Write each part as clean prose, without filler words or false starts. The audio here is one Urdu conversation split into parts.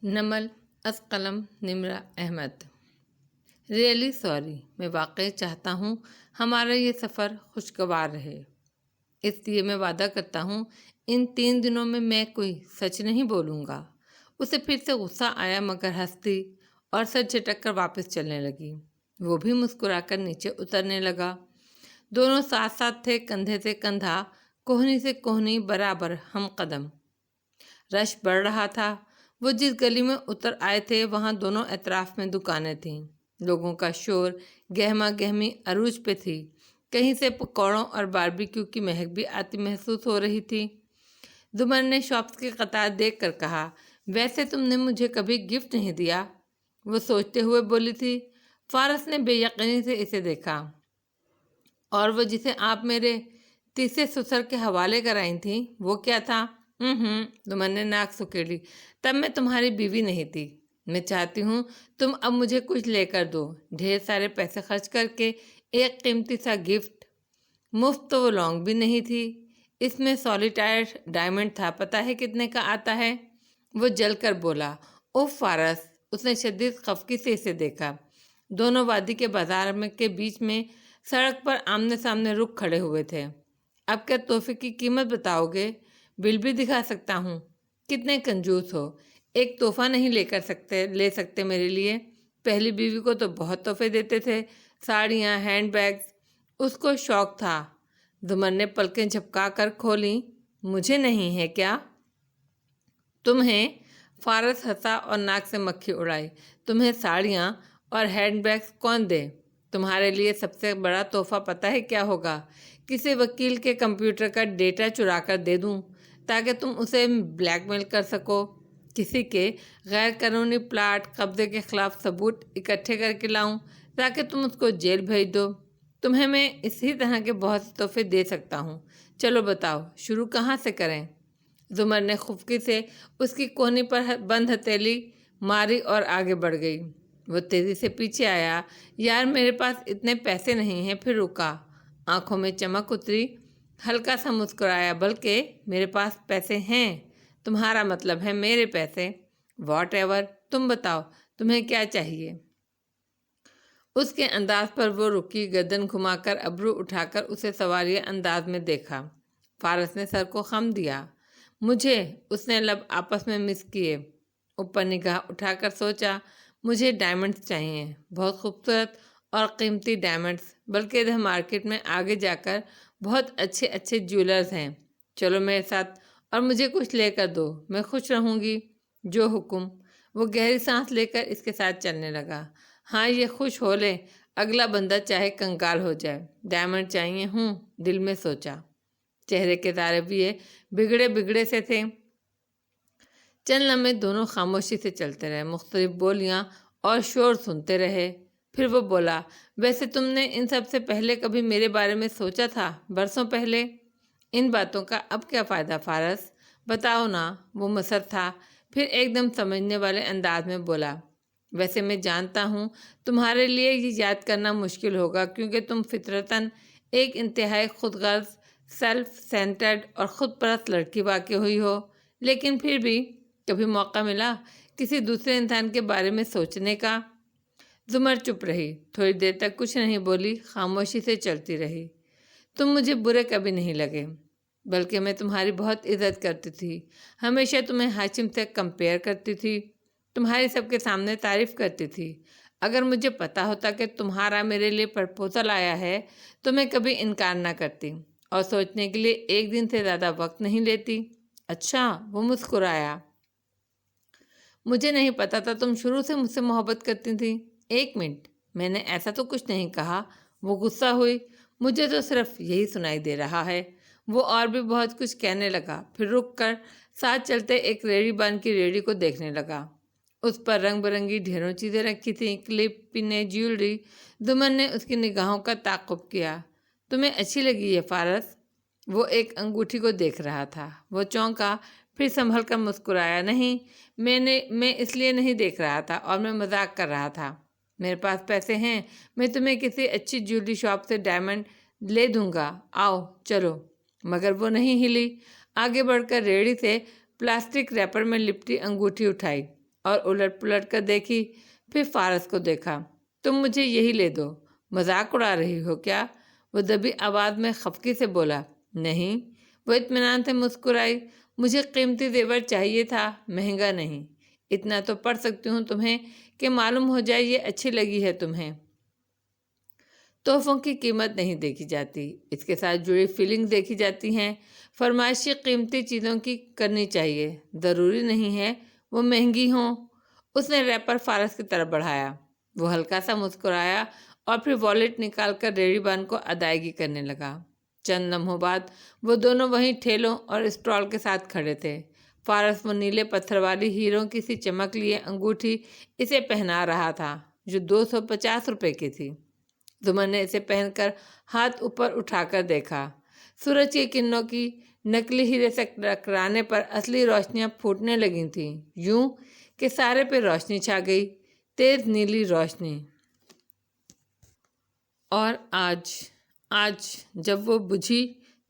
نمل از قلم نمرہ احمد۔ ریئلی سوری، میں واقعی چاہتا ہوں ہمارا یہ سفر خوشگوار رہے، اس لیے میں وعدہ کرتا ہوں ان 3 دنوں میں کوئی سچ نہیں بولوں گا۔ اسے پھر سے غصہ آیا مگر ہنستی اور سر جھٹک کر واپس چلنے لگی۔ وہ بھی مسکرا کر نیچے اترنے لگا۔ دونوں ساتھ ساتھ تھے، کندھے سے کندھا، کوہنی سے کوہنی، برابر ہم قدم۔ رش بڑھ رہا تھا۔ وہ جس گلی میں اتر آئے تھے وہاں دونوں اطراف میں دکانیں تھیں۔ لوگوں کا شور، گہما گہمی عروج پہ تھی۔ کہیں سے پکوڑوں اور باربیکیو کی مہک بھی آتی محسوس ہو رہی تھی۔ زمر نے شاپس کی قطار دیکھ کر کہا، ویسے تم نے مجھے کبھی گفٹ نہیں دیا؟ وہ سوچتے ہوئے بولی تھی۔ فارس نے بے یقینی سے اسے دیکھا۔ اور وہ جسے آپ میرے تیسرے سسر کے حوالے کرائی تھیں، وہ کیا تھا؟ زمر نے ناک سکیڑی۔ تب میں تمہاری بیوی نہیں تھی۔ میں چاہتی ہوں تم اب مجھے کچھ لے کر دو، ڈھیر سارے پیسے خرچ کر کے ایک قیمتی سا گفٹ۔ مفت تو وہ لونگ بھی نہیں تھی، اس میں سولیٹائر ڈائمنڈ تھا، پتہ ہے کتنے کا آتا ہے؟ وہ جل کر بولا، اوف فارس! اس نے شدید خفگی سے اسے دیکھا۔ دونوں وادی کے بازار کے بیچ میں سڑک پر آمنے سامنے رک کھڑے ہوئے تھے۔ اب کیا تحفے کی قیمت بتاؤ گے؟ بل بھی دکھا سکتا ہوں۔ کتنے کنجوس ہو، ایک تحفہ نہیں لے سکتے میرے لیے؟ پہلی بیوی کو تو بہت تحفے دیتے تھے، ساڑیاں، ہینڈ بیگز، اس کو شوق تھا۔ زمر نے پلکیں جھپکا کر کھولیں۔ مجھے نہیں ہے کیا؟ تمہیں؟ فارس ہنسا اور ناک سے مکھی اڑائی۔ تمہیں ساڑیاں اور ہینڈ بیگز کون دے؟ تمہارے لیے سب سے بڑا تحفہ پتہ ہے کیا ہوگا؟ کسی وکیل کے کمپیوٹر کا ڈیٹا چرا کر دے دوں تاکہ تم اسے بلیک میل کر سکو۔ کسی کے غیر قانونی پلاٹ قبضے کے خلاف ثبوت اکٹھے کر کے لاؤں تاکہ تم اس کو جیل بھیج دو۔ تمہیں میں اسی طرح کے بہت سے تحفے دے سکتا ہوں۔ چلو بتاؤ، شروع کہاں سے کریں؟ زمر نے خفگی سے اس کی کوہنی پر بند ہتھیلی ماری اور آگے بڑھ گئی۔ وہ تیزی سے پیچھے آیا۔ یار میرے پاس اتنے پیسے نہیں ہیں۔ پھر رکا، آنکھوں میں چمک اتری، ہلکا سا مسکرایا، بلکہ میرے پاس پیسے ہیں۔ تمہارا مطلب ہے میرے پیسے؟ واٹ ایور، تم بتاؤ تمہیں کیا چاہیے؟ اس کے انداز پر وہ رکی، گردن گھما کر ابرو اٹھا کر اسے سوالیہ انداز میں دیکھا۔ فارس نے سر کو خم دیا۔ مجھے، اس نے لب آپس میں مس کیے، اوپر نگاہ اٹھا کر سوچا، مجھے ڈائمنڈز چاہیے، بہت خوبصورت اور قیمتی ڈائمنڈز، بلکہ ادھر مارکیٹ میں آگے جا کر بہت اچھے جیولرز ہیں۔ چلو میرے ساتھ اور مجھے کچھ لے کر دو، میں خوش رہوں گی۔ جو حکم۔ وہ گہری سانس لے کر اس کے ساتھ چلنے لگا۔ ہاں یہ خوش ہو لے، اگلا بندہ چاہے کنگال ہو جائے۔ ڈائمنڈ چاہیے؟ دل میں سوچا۔ چہرے کے زاویے بگڑے سے تھے۔ چند لمحے دونوں خاموشی سے چلتے رہے، مختلف بولیاں اور شور سنتے رہے۔ پھر وہ بولا، ویسے تم نے ان سب سے پہلے کبھی میرے بارے میں سوچا تھا؟ برسوں پہلے؟ ان باتوں کا اب کیا فائدہ فارس؟ بتاؤ نا۔ وہ مصر تھا، پھر ایک دم سمجھنے والے انداز میں بولا، ویسے میں جانتا ہوں تمہارے لیے یہ یاد کرنا مشکل ہوگا کیونکہ تم فطرتاً ایک انتہائی خود غرض، سیلف سینٹرڈ اور خود پرست لڑکی واقع ہوئی ہو، لیکن پھر بھی کبھی موقع ملا کسی دوسرے انسان کے بارے میں سوچنے کا؟ زمر چپ رہی، تھوڑی دیر تک کچھ نہیں بولی، خاموشی سے چلتی رہی۔ تم مجھے برے کبھی نہیں لگے، بلکہ میں تمہاری بہت عزت کرتی تھی، ہمیشہ تمہیں ہاشم سے کمپیئر کرتی تھی، تمہاری سب کے سامنے تعریف کرتی تھی۔ اگر مجھے پتا ہوتا کہ تمہارا میرے لیے پرپوزل آیا ہے تو میں کبھی انکار نہ کرتی اور سوچنے کے لیے ایک دن سے زیادہ وقت نہیں لیتی۔ اچھا، وہ مسکرایا۔ مجھے نہیں پتا تھا تم شروع سے مجھ سے محبت کرتی تھی۔ ایک منٹ، میں نے ایسا تو کچھ نہیں کہا۔ وہ غصہ ہوئی، مجھے تو صرف یہی سنائی دے رہا ہے۔ وہ اور بھی بہت کچھ کہنے لگا، پھر رک کر ساتھ چلتے ایک ریڑھی بان کی ریڑھی کو دیکھنے لگا۔ اس پر رنگ برنگی ڈھیروں چیزیں رکھی تھیں، کلپ، پنیں، جیولری۔ زمر نے اس کی نگاہوں کا تعاقب کیا۔ تمہیں اچھی لگی یہ فارس؟ وہ ایک انگوٹھی کو دیکھ رہا تھا۔ وہ چونکا، پھر سنبھل کر مسکرایا، نہیں، میں اس لیے نہیں دیکھ رہا تھا، اور میں مذاق کر رہا تھا۔ میرے پاس پیسے ہیں، میں تمہیں کسی اچھی جیولری شاپ سے ڈائمنڈ لے دوں گا، آؤ چلو۔ مگر وہ نہیں ہلی، آگے بڑھ کر ریڑھی سے پلاسٹک ریپر میں لپٹی انگوٹھی اٹھائی اور الٹ پلٹ کر دیکھی، پھر فارس کو دیکھا۔ تم مجھے یہی لے دو، مذاق اڑا رہی ہو کیا؟ وہ دبی آواز میں خفگی سے بولا۔ نہیں، وہ اطمینان سے مسکرائی۔ مجھے قیمتی زیور چاہیے تھا، مہنگا نہیں۔ اتنا تو پڑھ سکتی ہوں تمہیں کہ معلوم ہو جائے یہ اچھی لگی ہے تمہیں۔ تحفوں کی قیمت نہیں دیکھی جاتی، اس کے ساتھ جڑی فیلنگ دیکھی جاتی ہیں۔ فرمائشی قیمتی چیزوں کی کرنی چاہیے، ضروری نہیں ہے وہ مہنگی ہوں۔ اس نے ریپر فارس کی طرف بڑھایا۔ وہ ہلکا سا مسکرایا اور پھر والیٹ نکال کر ریڑھی بان کو ادائیگی کرنے لگا۔ چند لمحوں بعد وہ دونوں وہیں ٹھیلوں اور اسٹال کے ساتھ کھڑے تھے۔ فارس وہ نیلے پتھر والی ہیروں کی سی چمک لیے انگوٹھی اسے پہنا رہا تھا جو 250 روپے کی تھی۔ زمر نے اسے پہن کر ہاتھ اوپر اٹھا کر دیکھا۔ سورج کی کرنوں کی نکلی ہیرے سے ٹکرانے پر اصلی روشنیاں پھوٹنے لگی تھیں، یوں کہ سارے پہ روشنی چھا گئی، تیز نیلی روشنی۔ اور آج جب وہ بجھی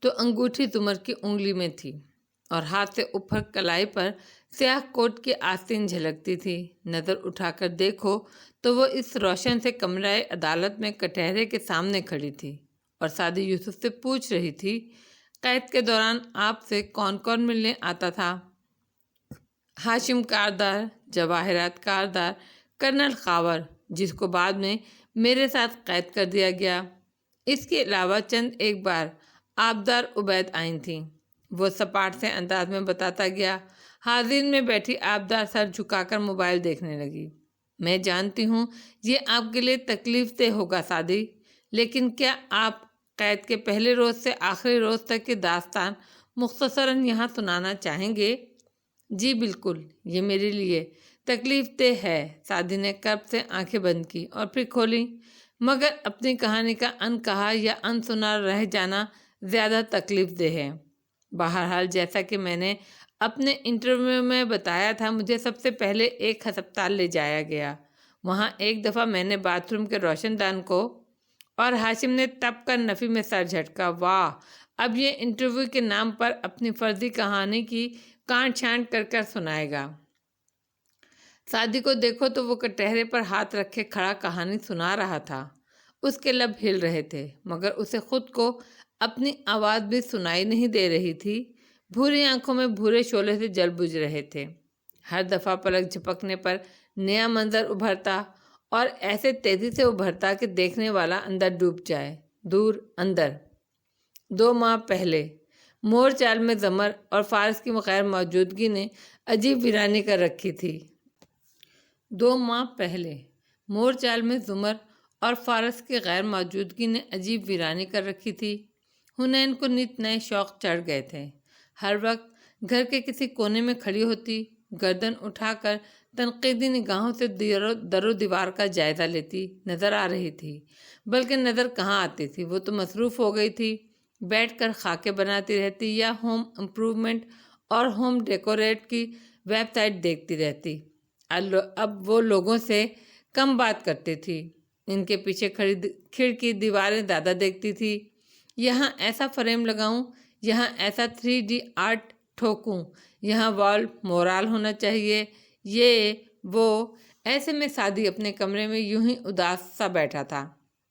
تو انگوٹھی زمر کی انگلی میں تھی اور ہاتھ سے اوپر کلائی پر سیاہ کوٹ کی آستین جھلکتی تھی۔ نظر اٹھا کر دیکھو تو وہ اس روشن سے کمرہ عدالت میں کٹہرے کے سامنے کھڑی تھی اور سعدی یوسف سے پوچھ رہی تھی، قید کے دوران آپ سے کون کون ملنے آتا تھا؟ ہاشم کاردار، جواہرات کاردار، کرنل خاور جس کو بعد میں میرے ساتھ قید کر دیا گیا، اس کے علاوہ چند ایک بار آبدار عبید آئی تھیں۔ وہ سپاٹ سے انداز میں بتاتا گیا۔ حاضرین میں بیٹھی آبدار سر جھکا کر موبائل دیکھنے لگی۔ میں جانتی ہوں یہ آپ کے لیے تکلیف دہ ہوگا سعدی، لیکن کیا آپ قید کے پہلے روز سے آخری روز تک کی داستان مختصراً یہاں سنانا چاہیں گے؟ جی بالکل، یہ میرے لیے تکلیف دہ ہے۔ سعدی نے کرب سے آنکھیں بند کی اور پھر کھولیں، مگر اپنی کہانی کا ان کہا یا ان سنا رہ جانا زیادہ تکلیف دہ ہے۔ بہرحال جیسا کہ میں نے اپنے انٹرویو میں بتایا تھا، مجھے سب سے پہلے ایک ہسپتال لے جایا گیا۔ وہاں ایک دفعہ میں نے باتھ روم کے روشن دان کو، اور ہاشم نے تپ کر نفی میں سر جھٹکا۔ واہ، اب یہ انٹرویو کے نام پر اپنی فرضی کہانی کی کانٹ چھانٹ کر کر سنائے گا۔ سعدی کو دیکھو تو وہ کٹہرے پر ہاتھ رکھے کھڑا کہانی سنا رہا تھا۔ اس کے لب ہل رہے تھے، مگر اسے خود کو اپنی آواز بھی سنائی نہیں دے رہی تھی۔ بھوری آنکھوں میں بھورے شعلے سے جل بجھ رہے تھے۔ ہر دفعہ پلک جھپکنے پر نیا منظر ابھرتا اور ایسے تیزی سے ابھرتا کہ دیکھنے والا اندر ڈوب جائے۔ دور اندر 2 ماہ پہلے مور چال میں زمر اور فارس کی غیر موجودگی نے عجیب ویرانی کر رکھی تھی۔ 2 ماہ پہلے مور چال میں زمر اور فارس کی غیر موجودگی نے عجیب ویرانی کر رکھی تھی۔ حنین کو نت نئے شوق چڑھ گئے تھے۔ ہر وقت گھر کے کسی کونے میں کھڑی ہوتی، گردن اٹھا کر تنقیدی نگاہوں سے در و دیوار کا جائزہ لیتی نظر آ رہی تھی۔ بلکہ نظر کہاں آتی تھی، وہ تو مصروف ہو گئی تھی۔ بیٹھ کر خاکے بناتی رہتی یا ہوم امپروومنٹ اور ہوم ڈیکوریٹ کی ویب سائٹ دیکھتی رہتی۔ اب وہ لوگوں سے کم بات کرتی تھی، ان کے پیچھے کھڑکی دیواریں زیادہ دیکھتی تھی۔ یہاں ایسا فریم لگاؤں، یہاں ایسا 3D آرٹ ٹھوکوں، یہاں وال مورال ہونا چاہیے، یہ وہ۔ ایسے میں سعدی اپنے کمرے میں یوں ہی اداس سا بیٹھا تھا۔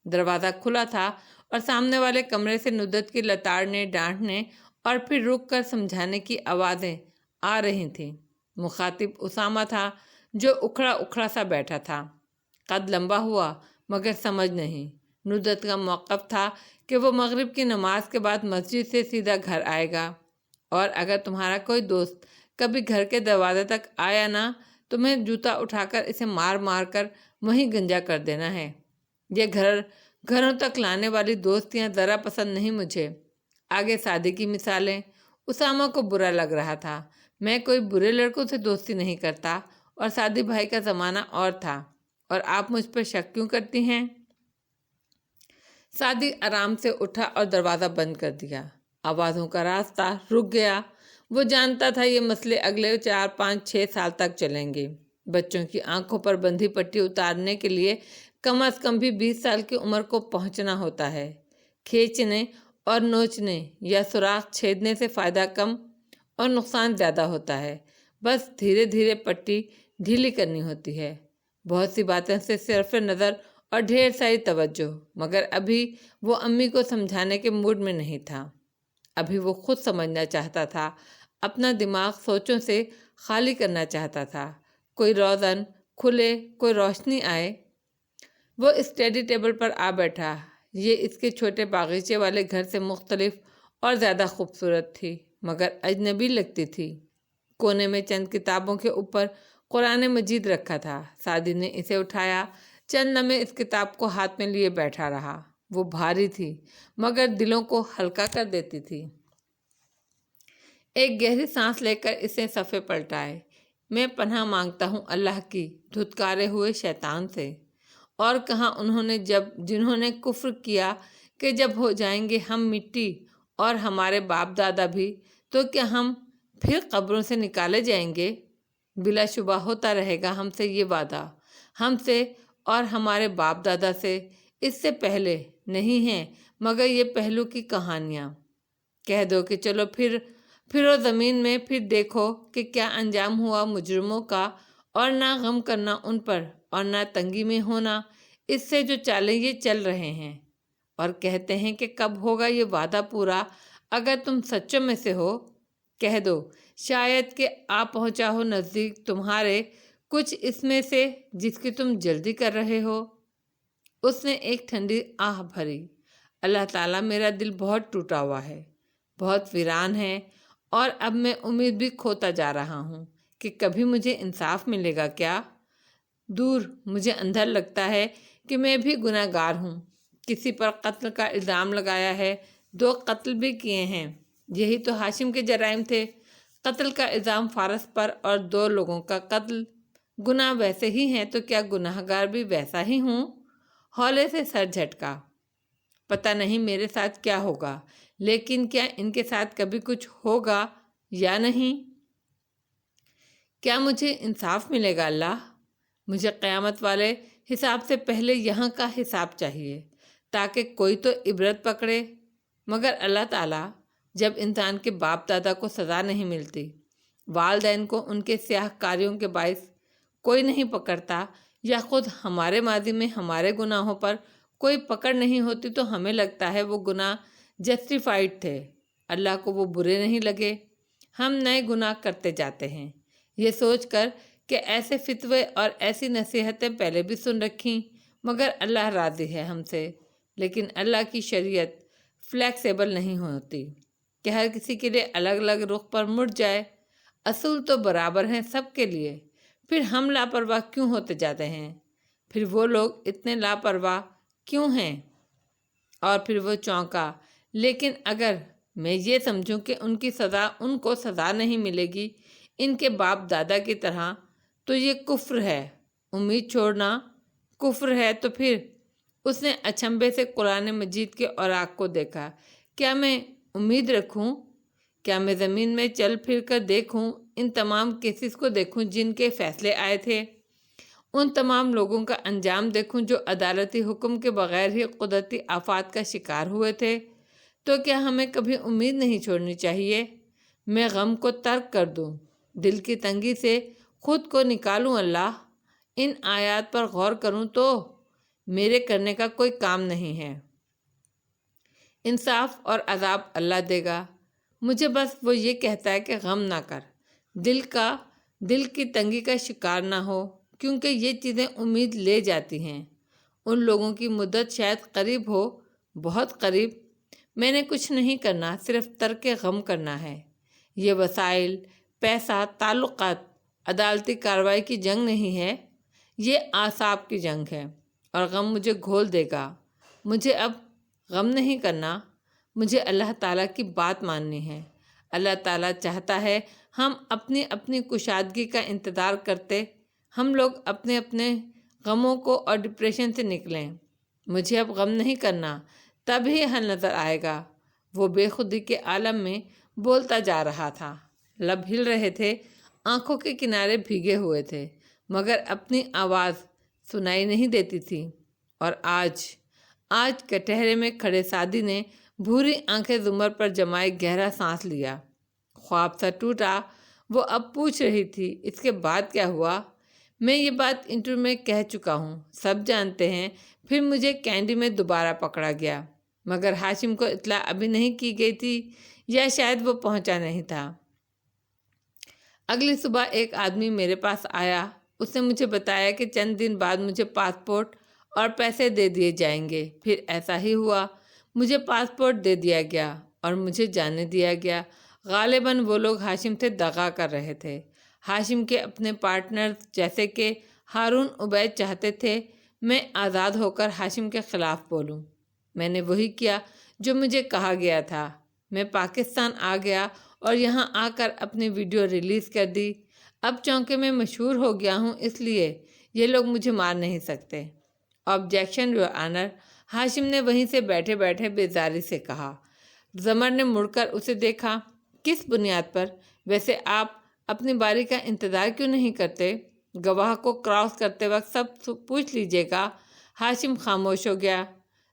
دروازہ کھلا تھا اور سامنے والے کمرے سے ندرت کی لتاڑنے، ڈانٹنے اور پھر رک کر سمجھانے کی آوازیں آ رہی تھیں۔ مخاطب اسامہ تھا جو اکھڑا اکھڑا سا بیٹھا تھا۔ قد لمبا ہوا مگر سمجھ نہیں۔ ندرت کا موقف تھا کہ وہ مغرب کی نماز کے بعد مسجد سے سیدھا گھر آئے گا، اور اگر تمہارا کوئی دوست کبھی گھر کے دروازے تک آیا نا، تمہیں جوتا اٹھا کر اسے مار مار کر وہیں گنجا کر دینا ہے۔ یہ گھروں تک لانے والی دوستیاں ذرا پسند نہیں مجھے۔ آگے سعدی کی مثالیں۔ اسامہ کو برا لگ رہا تھا۔ میں کوئی برے لڑکوں سے دوستی نہیں کرتا، اور سعدی بھائی کا زمانہ اور تھا، اور آپ مجھ پر شک کیوں کرتی ہیں؟ سعدی آرام سے اٹھا اور دروازہ بند کر دیا۔ آوازوں کا راستہ رک گیا۔ وہ جانتا تھا یہ مسئلے اگلے 4 5 6 سال تک چلیں گے۔ بچوں کی آنکھوں پر بندھی پٹی اتارنے کے لیے کم از کم بھی 20 سال کی عمر کو پہنچنا ہوتا ہے۔ کھینچنے اور نوچنے یا سوراخ چھیدنے سے فائدہ کم اور نقصان زیادہ ہوتا ہے۔ بس دھیرے دھیرے پٹی ڈھیلی کرنی ہوتی ہے۔ بہت سی باتیں سے صرف نظر اور ڈھیر ساری توجہ، مگر ابھی وہ امی کو سمجھانے کے موڈ میں نہیں تھا۔ ابھی وہ خود سمجھنا چاہتا تھا، اپنا دماغ سوچوں سے خالی کرنا چاہتا تھا۔ کوئی روزن کھلے، کوئی روشنی آئے۔ وہ اسٹڈی ٹیبل پر آ بیٹھا۔ یہ اس کے چھوٹے باغیچے والے گھر سے مختلف اور زیادہ خوبصورت تھی، مگر اجنبی لگتی تھی۔ کونے میں چند کتابوں کے اوپر قرآن مجید رکھا تھا۔ سعدی نے اسے اٹھایا، چند لمحے اس کتاب کو ہاتھ میں لیے بیٹھا رہا۔ وہ بھاری تھی، مگر دلوں کو ہلکا کر دیتی تھی۔ ایک گہری سانس لے کر اسے صفحے پلٹائے۔ میں پناہ مانگتا ہوں اللہ کی دھتکارے ہوئے شیطان سے۔ اور کہاں انہوں نے جنہوں نے کفر کیا کہ جب ہو جائیں گے ہم مٹی اور ہمارے باپ دادا بھی، تو کیا ہم پھر قبروں سے نکالے جائیں گے؟ بلا شبہ ہوتا رہے گا ہم سے یہ وعدہ، ہم سے اور ہمارے باپ دادا سے۔ اس سے پہلے نہیں ہیں مگر یہ پہلو کی کہانیاں۔ کہہ دو کہ چلو پھرو زمین میں، پھر دیکھو کہ کیا انجام ہوا مجرموں کا، اور نہ غم کرنا ان پر اور نہ تنگی میں ہونا۔ اس سے جو چالیں یہ چل رہے ہیں اور کہتے ہیں کہ کب ہوگا یہ وعدہ پورا، اگر تم سچوں میں سے ہو، کہہ دو شاید کہ آ پہنچا ہو نزدیک تمہارے کچھ اس میں سے جس کی تم جلدی کر رہے ہو۔ اس نے ایک ٹھنڈی آہ بھری۔ اللہ تعالیٰ، میرا دل بہت ٹوٹا ہوا ہے، بہت ویران ہے، اور اب میں امید بھی کھوتا جا رہا ہوں کہ کبھی مجھے انصاف ملے گا کیا؟ دور مجھے اندر لگتا ہے کہ میں بھی گناہ گار ہوں۔ کسی پر قتل کا الزام لگایا ہے، 2 قتل بھی کیے ہیں۔ یہی تو ہاشم کے جرائم تھے۔ قتل کا الزام فارس پر اور 2 لوگوں کا قتل۔ گناہ ویسے ہی ہیں تو کیا گناہ گار بھی ویسا ہی ہوں؟ ہولے سے سر جھٹکا۔ پتہ نہیں میرے ساتھ کیا ہوگا، لیکن کیا ان کے ساتھ کبھی کچھ ہوگا یا نہیں؟ کیا مجھے انصاف ملے گا اللہ؟ مجھے قیامت والے حساب سے پہلے یہاں کا حساب چاہیے، تاکہ کوئی تو عبرت پکڑے۔ مگر اللہ تعالیٰ، جب انسان کے باپ دادا کو سزا نہیں ملتی، والدین کو ان کے سیاہ کاریوں کے باعث کوئی نہیں پکڑتا، یا خود ہمارے ماضی میں ہمارے گناہوں پر کوئی پکڑ نہیں ہوتی، تو ہمیں لگتا ہے وہ گناہ جسٹیفائیڈ تھے، اللہ کو وہ برے نہیں لگے۔ ہم نئے گناہ کرتے جاتے ہیں، یہ سوچ کر کہ ایسے فتوے اور ایسی نصیحتیں پہلے بھی سن رکھیں، مگر اللہ راضی ہے ہم سے۔ لیکن اللہ کی شریعت فلیکسیبل نہیں ہوتی کہ ہر کسی کے لیے الگ الگ رخ پر مڑ جائے۔ اصول تو برابر ہیں سب کے لیے، پھر ہم لاپرواہ کیوں ہوتے جاتے ہیں؟ پھر وہ لوگ اتنے لاپرواہ کیوں ہیں؟ اور پھر وہ چونکا۔ لیکن اگر میں یہ سمجھوں کہ ان کو سزا نہیں ملے گی ان کے باپ دادا کی طرح، تو یہ کفر ہے۔ امید چھوڑنا کفر ہے۔ تو پھر اس نے اچنبھے سے قرآن مجید کے اوراق کو دیکھا۔ کیا میں امید رکھوں؟ کیا میں زمین میں چل پھر کر دیکھوں، ان تمام کیسز کو دیکھوں جن کے فیصلے آئے تھے، ان تمام لوگوں کا انجام دیکھوں جو عدالتی حکم کے بغیر ہی قدرتی آفات کا شکار ہوئے تھے؟ تو کیا ہمیں کبھی امید نہیں چھوڑنی چاہیے؟ میں غم کو ترک کر دوں، دل کی تنگی سے خود کو نکالوں اللہ، ان آیات پر غور کروں تو میرے کرنے کا کوئی کام نہیں ہے۔ انصاف اور عذاب اللہ دے گا، مجھے بس وہ یہ کہتا ہے کہ غم نہ کر، دل کی تنگی کا شکار نہ ہو، کیونکہ یہ چیزیں امید لے جاتی ہیں۔ ان لوگوں کی مدت شاید قریب ہو، بہت قریب۔ میں نے کچھ نہیں کرنا، صرف ترک غم کرنا ہے۔ یہ وسائل، پیسہ، تعلقات، عدالتی کارروائی کی جنگ نہیں ہے، یہ اعصاب کی جنگ ہے، اور غم مجھے گھول دے گا۔ مجھے اب غم نہیں کرنا، مجھے اللہ تعالیٰ کی بات ماننی ہے۔ اللہ تعالیٰ چاہتا ہے ہم اپنی اپنی کشادگی کا انتظار کرتے، ہم لوگ اپنے اپنے غموں کو اور ڈپریشن سے نکلیں۔ مجھے اب غم نہیں کرنا، تب ہی حل نظر آئے گا۔ وہ بے خودی کے عالم میں بولتا جا رہا تھا، لب ہل رہے تھے، آنکھوں کے کنارے بھیگے ہوئے تھے، مگر اپنی آواز سنائی نہیں دیتی تھی۔ اور آج کٹہرے میں کھڑے سعدی نے بھوری آنکھیں زمر پر جمائے گہرا سانس لیا۔ خواب سا ٹوٹا۔ وہ اب پوچھ رہی تھی، اس کے بعد کیا ہوا؟ میں یہ بات انٹرویو میں کہہ چکا ہوں، سب جانتے ہیں۔ پھر مجھے کینڈی میں دوبارہ پکڑا گیا، مگر ہاشم کو اطلاع ابھی نہیں کی گئی تھی، یا شاید وہ پہنچا نہیں تھا۔ اگلی صبح ایک آدمی میرے پاس آیا، اس نے مجھے بتایا کہ چند دن بعد مجھے پاسپورٹ اور پیسے دے دیے جائیں گے۔ پھر ایسا ہی ہوا، مجھے پاسپورٹ دے دیا گیا اور مجھے جانے دیا گیا۔ غالباً وہ لوگ ہاشم سے دغا کر رہے تھے۔ ہاشم کے اپنے پارٹنر جیسے کہ ہارون عبید چاہتے تھے میں آزاد ہو کر ہاشم کے خلاف بولوں۔ میں نے وہی کیا جو مجھے کہا گیا تھا۔ میں پاکستان آ گیا اور یہاں آ کر اپنی ویڈیو ریلیز کر دی۔ اب چونکہ میں مشہور ہو گیا ہوں، اس لیے یہ لوگ مجھے مار نہیں سکتے۔ آبجیکشن یور آنر، ہاشم نے وہیں سے بیٹھے بیٹھے بیزاری سے کہا۔ زمر نے مڑ کر اسے دیکھا۔ کس بنیاد پر؟ ویسے آپ اپنی باری کا انتظار کیوں نہیں کرتے؟ گواہ کو کراس کرتے وقت سب پوچھ لیجیے گا۔ ہاشم خاموش ہو گیا۔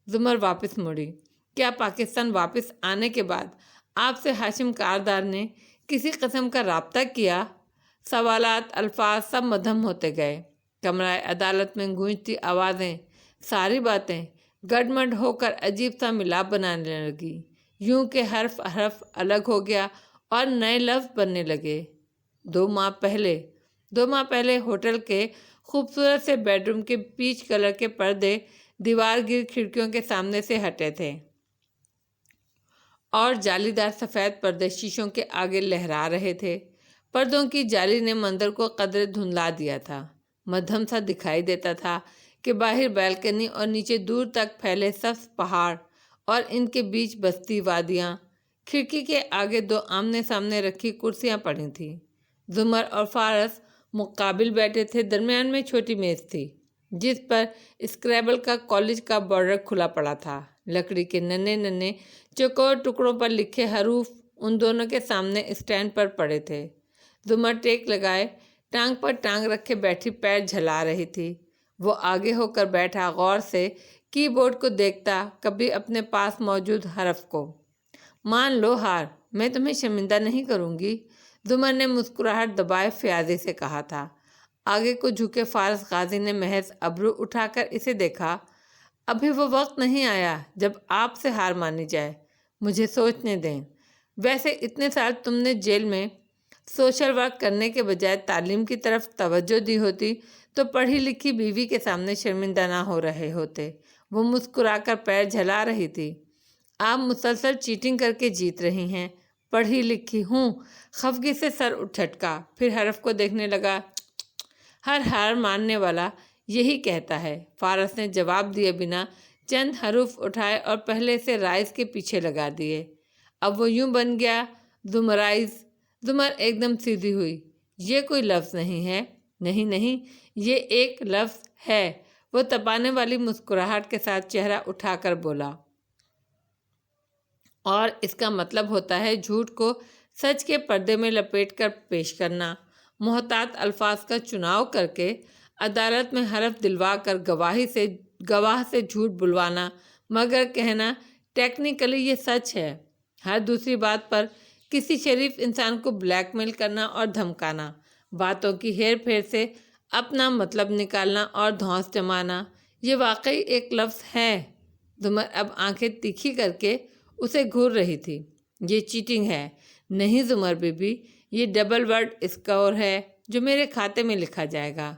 زمر واپس مڑی۔ کیا پاکستان واپس آنے کے بعد آپ سے ہاشم کاردار نے کسی قسم کا رابطہ کیا؟ سوالات، الفاظ سب مدھم ہوتے گئے۔ کمرہ عدالت میں گونجتی آوازیں، ساری باتیں گڈمڈ ہو کر عجیب سا ملاپ بنانے لگی، یوں کہ حرف الگ ہو گیا اور نئے لفظ بننے لگے۔ 2 ماہ پہلے ہوٹل کے خوبصورت سے بیڈ روم کے پیچ کلر کے پردے دیوار گیر کھڑکیوں کے سامنے سے ہٹے تھے اور جالی دار سفید پردے شیشوں کے آگے لہرا رہے تھے۔ پردوں کی جالی نے منظر کو قدرے دھندلا دیا تھا۔ مدھم سا دکھائی دیتا تھا کہ باہر بالکنی اور نیچے دور تک پھیلے سبز پہاڑ اور ان کے بیچ بستی وادیاں۔ کھڑکی کے آگے 2 آمنے سامنے رکھی کرسیاں پڑی تھیں۔ زمر اور فارس مقابل بیٹھے تھے۔ درمیان میں چھوٹی میز تھی جس پر اسکریبل کا کالج کا بارڈر کھلا پڑا تھا۔ لکڑی کے ننھے چوکور ٹکڑوں پر لکھے حروف ان دونوں کے سامنے اسٹینڈ پر پڑے تھے۔ زمر ٹیک لگائے ٹانگ پر ٹانگ رکھے بیٹھی پیر جھلا رہی تھی۔ وہ آگے ہو کر بیٹھا، غور سے کی بورڈ کو دیکھتا، کبھی اپنے پاس موجود حرف کو۔ مان لو ہار، میں تمہیں شرمندہ نہیں کروں گی، زمر نے مسکراہٹ دبائے فیاضی سے کہا تھا۔ آگے کو جھکے فارس غازی نے محض ابرو اٹھا کر اسے دیکھا۔ ابھی وہ وقت نہیں آیا جب آپ سے ہار مانی جائے، مجھے سوچنے دیں۔ ویسے اتنے سال تم نے جیل میں سوشل ورک کرنے کے بجائے تعلیم کی طرف توجہ دی ہوتی تو پڑھی لکھی بیوی کے سامنے شرمندہ نہ ہو رہے ہوتے۔ وہ مسکرا کر پیر جھلا رہی تھی۔ آپ مسلسل چیٹنگ کر کے جیت رہی ہیں۔ پڑھی لکھی ہوں، خفگی سے سر جھٹکا، پھر حرف کو دیکھنے لگا۔ ہر ہار ماننے والا یہی کہتا ہے، فارس نے جواب دیے بنا چند حروف اٹھائے اور پہلے سے رائز کے پیچھے لگا دیے۔ اب وہ یوں بن گیا زمرائز۔ زمر ایک دم سیدھی ہوئی۔ یہ کوئی لفظ نہیں ہے۔ نہیں، یہ ایک لفظ ہے، وہ تپانے والی مسکراہٹ کے ساتھ چہرہ اٹھا کر بولا۔ اور اس کا مطلب ہوتا ہے جھوٹ کو سچ کے پردے میں لپیٹ کر پیش کرنا، محتاط الفاظ کا چناؤ کر کے عدالت میں حرف دلوا کر گواہ سے جھوٹ بلوانا، مگر کہنا ٹیکنیکلی یہ سچ ہے۔ ہر دوسری بات پر کسی شریف انسان کو بلیک میل کرنا اور دھمکانا، باتوں کی ہیر پھیر سے اپنا مطلب نکالنا اور دھونس جمانا، یہ واقعی ایک لفظ ہے۔ زمر اب آنکھیں تیکھی کر کے اسے گھور رہی تھی۔ یہ چیٹنگ ہے۔ نہیں زمر بی بی، یہ ڈبل ورڈ اسکور ہے جو میرے کھاتے میں لکھا جائے گا۔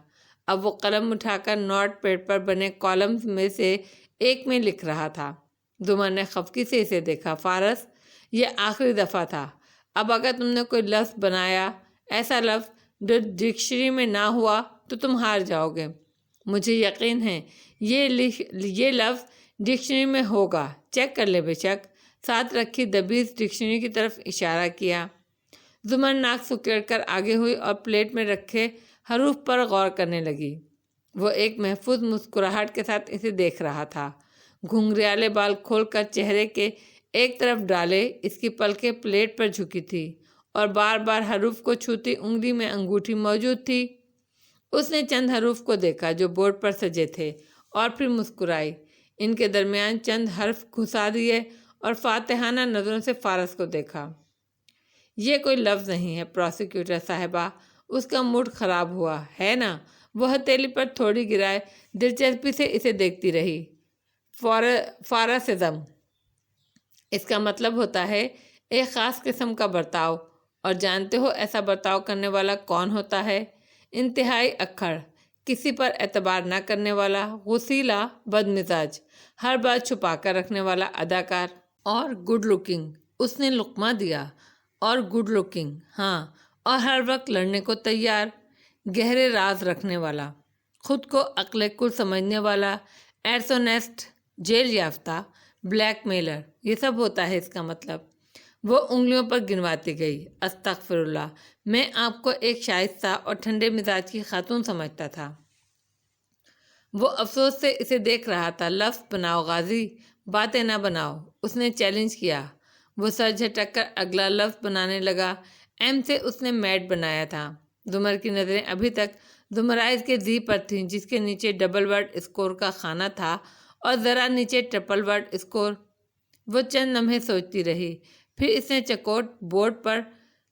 اب وہ قلم اٹھا کر نوٹ پیڈ پر بنے کالمز میں سے ایک میں لکھ رہا تھا۔ زمر نے خفگی سے اسے دیکھا۔ فارس، یہ آخری دفعہ تھا۔ اب اگر تم نے کوئی لفظ بنایا، ایسا لفظ جو ڈکشنری میں نہ ہوا، تو تم ہار جاؤ گے۔ مجھے یقین ہے یہ لفظ ڈکشنری میں ہوگا، چیک کر لے بے شک۔ ساتھ رکھی دبیز ڈکشنری کی طرف اشارہ کیا۔ زمر ناک سکیڑ کر آگے ہوئی اور پلیٹ میں رکھے حروف پر غور کرنے لگی۔ وہ ایک محفوظ مسکراہٹ کے ساتھ اسے دیکھ رہا تھا۔ گھنگریالے بال کھول کر چہرے کے ایک طرف ڈالے، اس کی پلکیں پلیٹ پر جھکی تھی اور بار بار حروف کو چھوتی انگلی میں انگوٹھی موجود تھی۔ اس نے چند حروف کو دیکھا جو بورڈ پر سجے تھے اور پھر مسکرائی۔ ان کے درمیان چند حرف گھسا دیے اور فاتحانہ نظروں سے فارس کو دیکھا۔ یہ کوئی لفظ نہیں ہے پروسیکیوٹر صاحبہ، اس کا موڈ خراب ہوا ہے نا، وہ ہتھیلی پر تھوڑی گرائے دلچسپی سے اسے دیکھتی رہی۔ فارسزم، اس کا مطلب ہوتا ہے ایک خاص قسم کا برتاؤ، اور جانتے ہو ایسا برتاؤ کرنے والا کون ہوتا ہے؟ انتہائی اکھڑ، کسی پر اعتبار نہ کرنے والا، غصیلا، بد مزاج، ہر بات چھپا کر رکھنے والا اداکار، اور گڈ لکنگ، اس نے لقمہ دیا، اور گڈ لکنگ، ہاں، اور ہر وقت لڑنے کو تیار، گہرے راز رکھنے والا، خود کو عقل کل سمجھنے والا، ایرسونیسٹ، جیل یافتہ، بلیک میلر، یہ سب ہوتا ہے اس کا مطلب۔ وہ انگلیوں پر گنواتی گئی۔ استغفر اللہ، میں آپ کو ایک شائستہ اور ٹھنڈے مزاج کی خاتون سمجھتا تھا۔ وہ افسوس سے اسے دیکھ رہا تھا۔ لفظ بناؤ غازی، باتیں نہ بناؤ، اس نے چیلنج کیا۔ وہ سر جھٹک کر اگلا لفظ بنانے لگا۔ ایم سے اس نے میٹ بنایا تھا۔ زمر کی نظریں ابھی تک زمرائز کے زی پر تھیں، جس کے نیچے ڈبل ورڈ اسکور کا خانہ تھا اور ذرا نیچے ٹرپل ورڈ اسکور۔ وہ چند لمحے سوچتی رہی، پھر اس نے چکوٹ بورڈ پر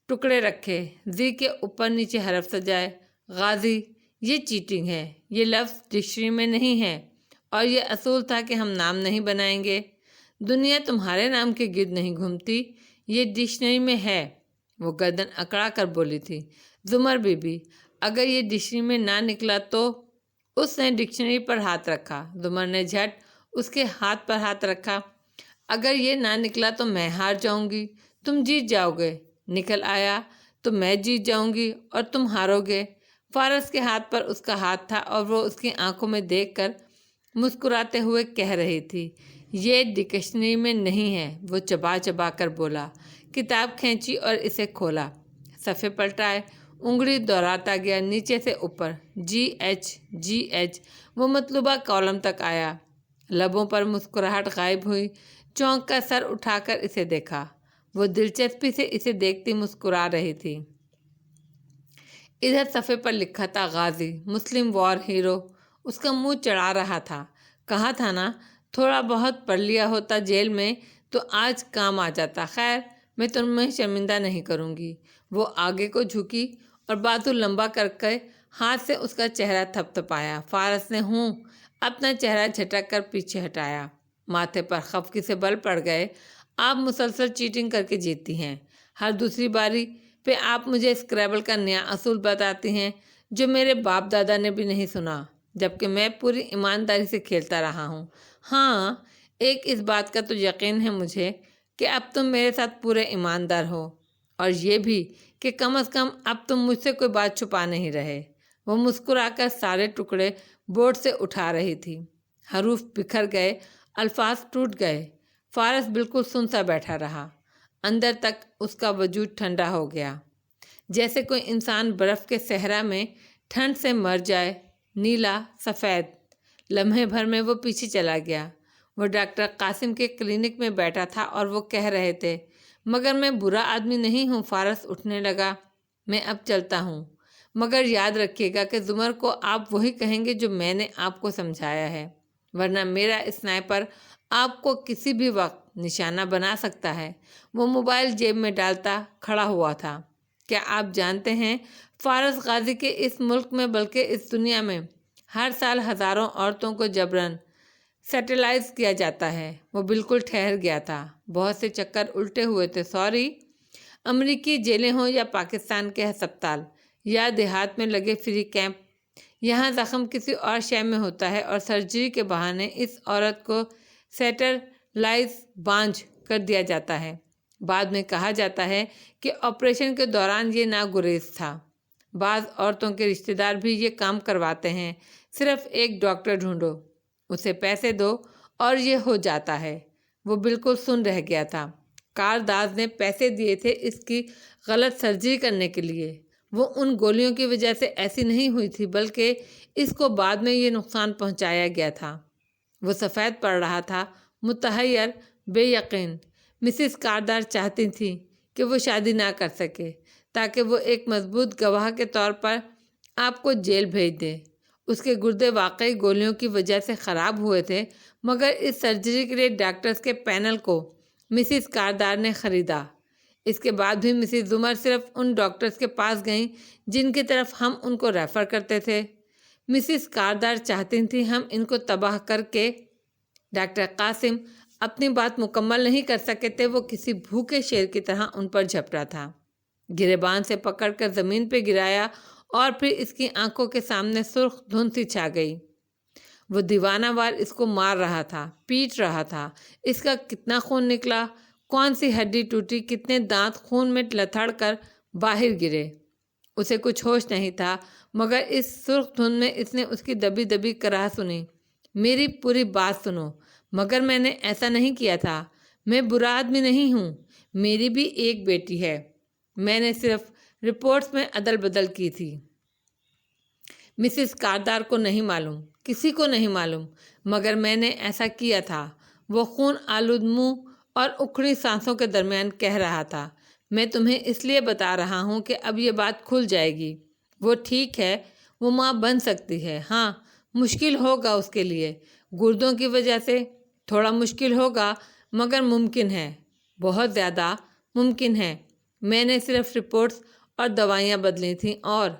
ٹکڑے رکھے، زی کے اوپر نیچے حرف سجائے۔ غازی، یہ چیٹنگ ہے، یہ لفظ ڈکشنری میں نہیں ہے، اور یہ اصول تھا کہ ہم نام نہیں بنائیں گے۔ دنیا تمہارے نام کے گرد نہیں گھومتی، یہ ڈکشنری میں ہے۔ وہ گردن اکڑا کر بولی تھی۔ زمر بی بی، اگر یہ ڈکشنری میں نہ نکلا تو؟ اس نے ڈکشنری پر ہاتھ رکھا۔ زمر نے جھٹ اس کے ہاتھ پر ہاتھ رکھا۔ اگر یہ نہ نکلا تو میں ہار جاؤں گی، تم جیت جاؤ گے۔ نکل آیا تو میں جیت جاؤں گی اور تم ہارو گے۔ فارس کے ہاتھ پر اس کا ہاتھ تھا اور وہ اس کی آنکھوں میں دیکھ کر مسکراتے ہوئے کہہ رہی تھی، یہ ڈکشنری میں نہیں ہے۔ وہ چبا چبا کر بولا۔ کتاب کھینچی اور اسے کھولا، صفحے پلٹائے، انگلی دوہراتا گیا نیچے سے اوپر، جی ایچ۔ وہ مطلوبہ کالم تک آیا۔ لبوں پر مسکراہٹ غائب ہوئی۔ چونک کر سر اٹھا کر اسے دیکھا۔ وہ دلچسپی سے اسے دیکھتی مسکرا رہی تھی۔ ادھر صفحے پر لکھا تھا غازی، مسلم وار ہیرو۔ اس کا منہ چڑھا رہا تھا۔ کہا تھا نا، تھوڑا بہت پڑھ لیا ہوتا جیل میں تو آج کام آ جاتا۔ خیر، میں تمہیں شرمندہ نہیں کروں گی۔ وہ آگے کو جھکی اور بازو لمبا کر کے ہاتھ سے اس کا چہرہ تھپ تھپایا۔ فارس نے اپنا چہرہ جھٹک کر پیچھے ہٹایا۔ ماتھے پر خفگی سے بل پڑ گئے۔ آپ مسلسل چیٹنگ کر کے جیتی ہیں۔ ہر دوسری باری پہ آپ مجھے اسکریبل کا نیا اصول بتاتی ہیں جو میرے باپ دادا نے بھی نہیں سنا، جبکہ میں پوری ایمانداری سے کھیلتا رہا ہوں۔ ہاں، ایک اس بات کا تو یقین ہے مجھے کہ اب تم میرے ساتھ پورے ایماندار ہو، اور یہ بھی کہ کم از کم اب تم مجھ سے کوئی بات چھپا نہیں رہے۔ وہ مسکرا کر سارے ٹکڑے بورڈ سے اٹھا رہی تھی۔ حروف بکھر گئے، الفاظ ٹوٹ گئے۔ فارس بالکل سن سا بیٹھا رہا۔ اندر تک اس کا وجود ٹھنڈا ہو گیا، جیسے کوئی انسان برف کے صحرا میں ٹھنڈ سے مر جائے۔ نیلا، سفید۔ لمحے بھر میں وہ پیچھے چلا گیا۔ وہ ڈاکٹر قاسم کے کلینک میں بیٹھا تھا اور وہ کہہ رہے تھے، مگر میں برا آدمی نہیں ہوں۔ فارس اٹھنے لگا۔ میں اب چلتا ہوں، مگر یاد رکھیے گا کہ زمر کو آپ وہی کہیں گے جو میں نے آپ کو سمجھایا ہے، ورنہ میرا اسنائپر آپ کو کسی بھی وقت نشانہ بنا سکتا ہے۔ وہ موبائل جیب میں ڈالتا کھڑا ہوا تھا۔ کیا آپ جانتے ہیں فارس غازی کے اس ملک میں بلکہ اس دنیا میں ہر سال ہزاروں عورتوں کو جبراً سیٹلائز کیا جاتا ہے؟ وہ بالکل ٹھہر گیا تھا۔ بہت سے چکر الٹے ہوئے تھے۔ سوری، امریکی جیلیں ہوں یا پاکستان کے ہسپتال یا دیہات میں لگے فری کیمپ، یہاں زخم کسی اور شے میں ہوتا ہے اور سرجری کے بہانے اس عورت کو سیٹلائز بانجھ کر دیا جاتا ہے۔ بعد میں کہا جاتا ہے کہ آپریشن کے دوران یہ ناگزیر تھا۔ بعض عورتوں کے رشتہ دار بھی یہ کام کرواتے ہیں۔ صرف ایک ڈاکٹر ڈھونڈو، اسے پیسے دو اور یہ ہو جاتا ہے۔ وہ بالکل سن رہ گیا تھا۔ کارداز نے پیسے دیے تھے اس کی غلط سرجری کرنے کے لیے۔ وہ ان گولیوں کی وجہ سے ایسی نہیں ہوئی تھی، بلکہ اس کو بعد میں یہ نقصان پہنچایا گیا تھا۔ وہ سفید پڑھ رہا تھا، متحیر، بے یقین۔ مسز کاردار چاہتی تھی کہ وہ شادی نہ کر سکے تاکہ وہ ایک مضبوط گواہ کے طور پر آپ کو جیل بھیج دے۔ اس کے گردے واقعی گولیوں کی وجہ سے خراب ہوئے تھے، مگر اس سرجری کے لیے ڈاکٹرز کے پینل کو مسز کاردار نے خریدا۔ اس کے بعد بھی مسز زمر صرف ان ڈاکٹرز کے پاس گئیں جن کی طرف ہم ان کو ریفر کرتے تھے۔ مسز کاردار چاہتی تھیں ہم ان کو تباہ کر کے۔ ڈاکٹر قاسم اپنی بات مکمل نہیں کر سکے تھے، وہ کسی بھوکے شیر کی طرح ان پر جھپٹا تھا، گریبان سے پکڑ کر زمین پہ گرایا اور پھر اس کی آنکھوں کے سامنے سرخ دھند سی چھا گئی۔ وہ دیوانہ وار اس کو مار رہا تھا، پیٹ رہا تھا۔ اس کا کتنا خون نکلا، کون سی ہڈی ٹوٹی، کتنے دانت خون میں لتھڑ کر باہر گرے، اسے کچھ ہوش نہیں تھا، مگر اس سرخ دھند میں اس نے اس کی دبی دبی کراہ سنی۔ میری پوری بات سنو، مگر میں نے ایسا نہیں کیا تھا، میں برا آدمی نہیں ہوں، میری بھی ایک بیٹی ہے، میں نے صرف رپورٹس میں عدل بدل کی تھی۔ مسز کاردار کو نہیں معلوم، کسی کو نہیں معلوم، مگر میں نے ایسا کیا تھا، وہ خون آلود منہ اور اکھڑی سانسوں کے درمیان کہہ رہا تھا۔ میں تمہیں اس لیے بتا رہا ہوں کہ اب یہ بات کھل جائے گی۔ وہ ٹھیک ہے، وہ ماں بن سکتی ہے، ہاں مشکل ہوگا اس کے لیے، گردوں کی وجہ سے تھوڑا مشکل ہوگا، مگر ممکن ہے، بہت زیادہ ممکن ہے۔ میں نے صرف رپورٹس اور دوائیاں بدلی تھیں۔ اور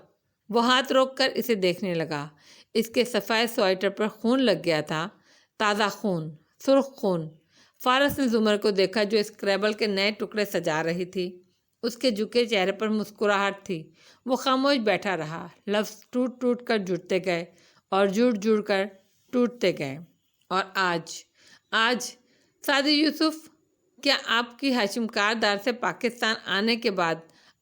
وہ ہاتھ روک کر اسے دیکھنے لگا۔ اس کے سفید سویٹر پر خون لگ گیا تھا، تازہ خون، سرخ خون۔ فارس نے زمر کو دیکھا جو اسکریبل کے نئے ٹکڑے سجا رہی تھی۔ اس کے جھکے چہرے پر مسکراہٹ تھی۔ وہ خاموش بیٹھا رہا، لفظ ٹوٹ ٹوٹ کر جڑتے گئے اور جڑ جڑ کر ٹوٹتے گئے۔ اور آج سعدی یوسف، کیا آپ کی ہاشم کاردار سے پاکستان آنے کے بعد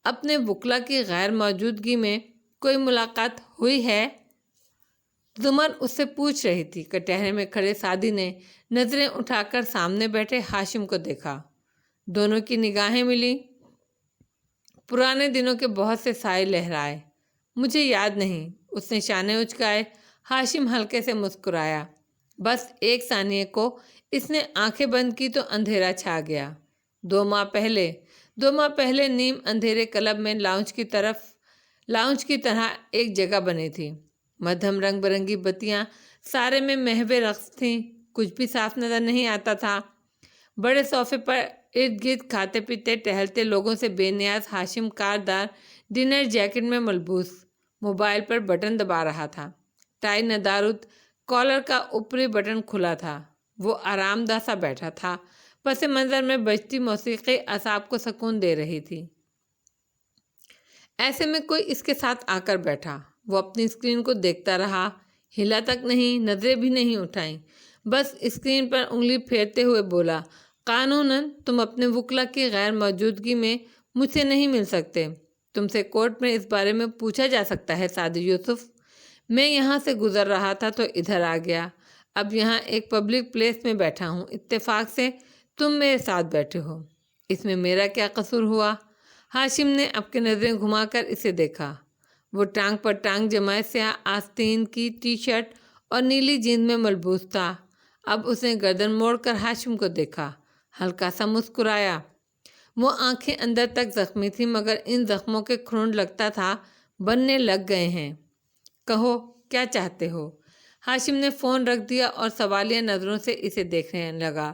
اپنے وکلا کی غیر موجودگی میں کوئی ملاقات ہوئی ہے؟ زمر اس سے پوچھ رہی تھی۔ کٹہرے میں کھڑے سعدی نے نظریں اٹھا کر سامنے بیٹھے ہاشم کو دیکھا۔ دونوں کی نگاہیں ملی۔ پرانے دنوں کے بہت سے سائے لہرائے۔ مجھے یاد نہیں، اس نے شانے اچکائے۔ ہاشم ہلکے سے مسکرایا۔ بس ایک ثانیے کو اس نے آنکھیں بند کی تو اندھیرا چھا گیا۔ 2 ماہ پہلے نیم اندھیرے کلب میں لاؤنج کی طرح ایک جگہ بنی تھی۔ مدھم رنگ برنگی بتیاں سارے میں محو رقص تھیں، کچھ بھی صاف نظر نہیں آتا تھا۔ بڑے صوفے پر ارد گرد کھاتے پیتے ٹہلتے لوگوں سے بے نیاز ہاشم کاردار ڈنر جیکٹ میں ملبوس موبائل پر بٹن دبا رہا تھا۔ ٹائی ندارد، کالر کا اوپری بٹن کھلا تھا۔ وہ آرام دہ سا بیٹھا تھا، پس منظر میں بجتی موسیقی اعصاب کو سکون دے رہی تھی۔ ایسے میں کوئی اس کے ساتھ آ کر بیٹھا۔ وہ اپنی اسکرین کو دیکھتا رہا، ہلا تک نہیں، نظریں بھی نہیں اٹھائیں، بس اسکرین پر انگلی پھیرتے ہوئے بولا، قانوناً تم اپنے وکلا کی غیر موجودگی میں مجھ سے نہیں مل سکتے۔ تم سے کورٹ میں اس بارے میں پوچھا جا سکتا ہے سعدی یوسف۔ میں یہاں سے گزر رہا تھا تو ادھر آ گیا، اب یہاں ایک پبلک پلیس میں بیٹھا ہوں، اتفاق سے تم میرے ساتھ بیٹھے ہو، اس میں میرا کیا قصور ہوا؟ ہاشم نے اب کی نظریں گھما کر اسے دیکھا۔ وہ ٹانگ پر ٹانگ جمائے سیاہ آستین کی ٹی شرٹ اور نیلی جینز میں ملبوس تھا۔ اب اس نے گردن موڑ کر ہاشم کو دیکھا، ہلکا سا مسکرایا۔ وہ آنکھیں اندر تک زخمی تھیں، مگر ان زخموں کے کھرونڈ لگتا تھا بننے لگ گئے ہیں۔ کہو کیا چاہتے ہو؟ ہاشم نے فون رکھ دیا اور سوالیہ نظروں سے اسے دیکھنے لگا۔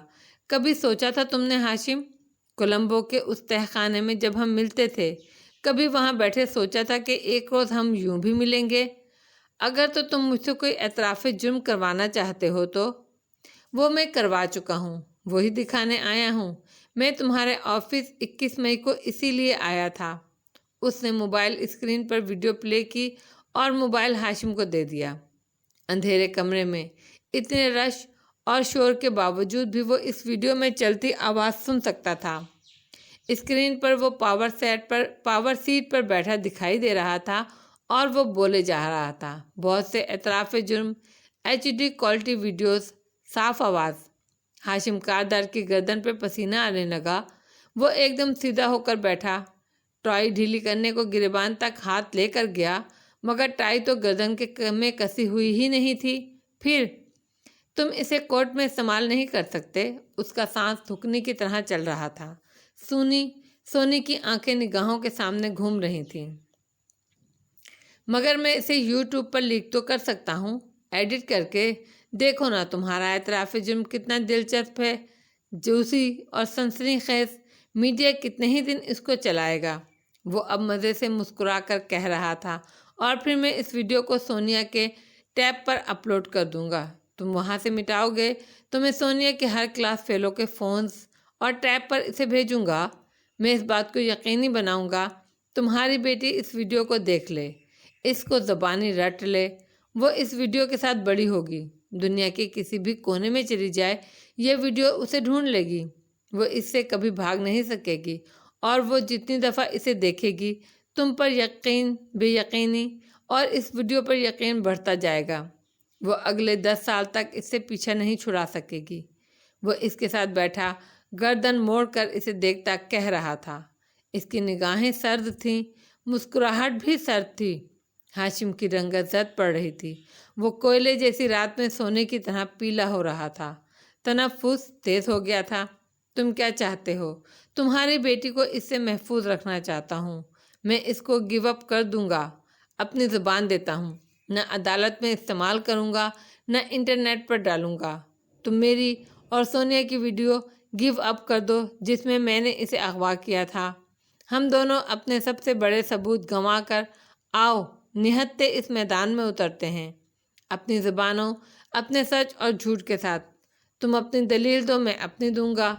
کبھی سوچا تھا تم نے ہاشم، کولمبو کے اس تہہ خانے میں جب ہم ملتے تھے، کبھی وہاں بیٹھے سوچا تھا کہ ایک روز ہم یوں بھی ملیں گے؟ اگر تو تم مجھ سے کوئی اعتراف جرم کروانا چاہتے ہو تو وہ میں کروا چکا ہوں، وہی دکھانے آیا ہوں۔ میں تمہارے آفس 21 مئی کو اسی لیے آیا تھا۔ اس نے موبائل اسکرین پر ویڈیو پلے کی اور موبائل ہاشم کو دے دیا۔ اندھیرے کمرے میں اتنے رش اور شور کے باوجود بھی وہ اس ویڈیو میں چلتی آواز سن سکتا تھا۔ اسکرین پر وہ پاور سیٹ پر بیٹھا دکھائی دے رہا تھا اور وہ بولے جا رہا تھا۔ بہت سے اعتراف جرم، HD کوالٹی ویڈیوز، صاف آواز۔ ہاشم کاردار کی گردن پہ پسینہ آنے لگا۔ وہ ایک دم سیدھا ہو کر بیٹھا، ٹائی ڈھیلی کرنے کو گریبان تک ہاتھ لے کر گیا، مگر ٹائی تو گردن میں کسی ہوئی ہی نہیں تھی۔ پھر تم اسے کورٹ میں استعمال نہیں کر سکتے۔ اس کا سانس تھکنے کی طرح چل رہا تھا۔ سونی کی آنکھیں نگاہوں کے سامنے گھوم رہی تھیں۔ مگر میں اسے YouTube پر لیک تو کر سکتا ہوں، ایڈٹ کر کے۔ دیکھو نا تمہارا اعتراف جرم کتنا دلچسپ ہے، جوسی اور سنسنی خیز، میڈیا کتنے ہی دن اس کو چلائے گا۔ وہ اب مزے سے مسکرا کر کہہ رہا تھا، اور پھر میں اس ویڈیو کو سونیا کے ٹیب پر اپلوڈ کر دوں گا۔ تم وہاں سے مٹاؤ گے تو میں سونیا کے ہر کلاس فیلو کے فونز اور ٹیب پر اسے بھیجوں گا۔ میں اس بات کو یقینی بناؤں گا تمہاری بیٹی اس ویڈیو کو دیکھ لے، اس کو زبانی رٹ لے۔ وہ اس ویڈیو کے ساتھ بڑی ہوگی، دنیا کے کسی بھی کونے میں چلی جائے یہ ویڈیو اسے ڈھونڈ لے گی، وہ اس سے کبھی بھاگ نہیں سکے گی، اور وہ جتنی دفعہ اسے دیکھے گی تم پر یقین بے یقینی اور اس ویڈیو پر یقین بڑھتا جائے گا۔ وہ اگلے 10 سال تک اس سے پیچھا نہیں چھڑا سکے گی۔ وہ اس کے ساتھ بیٹھا گردن موڑ کر اسے دیکھتا کہہ رہا تھا۔ اس کی نگاہیں سرد تھیں، مسکراہٹ بھی سرد تھی۔ ہاشم کی رنگت زرد پڑ رہی تھی، وہ کوئلے جیسی رات میں سونے کی طرح پیلا ہو رہا تھا، تنفس تیز ہو گیا تھا۔ تم کیا چاہتے ہو؟ تمہاری بیٹی کو اس سے محفوظ رکھنا چاہتا ہوں۔ میں اس کو گیو اپ کر دوں گا، اپنی زبان دیتا ہوں، نہ عدالت میں استعمال کروں گا نہ انٹرنیٹ پر ڈالوں گا۔ تم میری اور سونیا کی ویڈیو گیو اپ کر دو جس میں میں نے اسے اغوا کیا تھا۔ ہم دونوں اپنے سب سے بڑے ثبوت گنوا کر آؤ نہتے اس میدان میں اترتے ہیں، اپنی زبانوں، اپنے سچ اور جھوٹ کے ساتھ۔ تم اپنی دلیل دو، میں اپنی دوں گا۔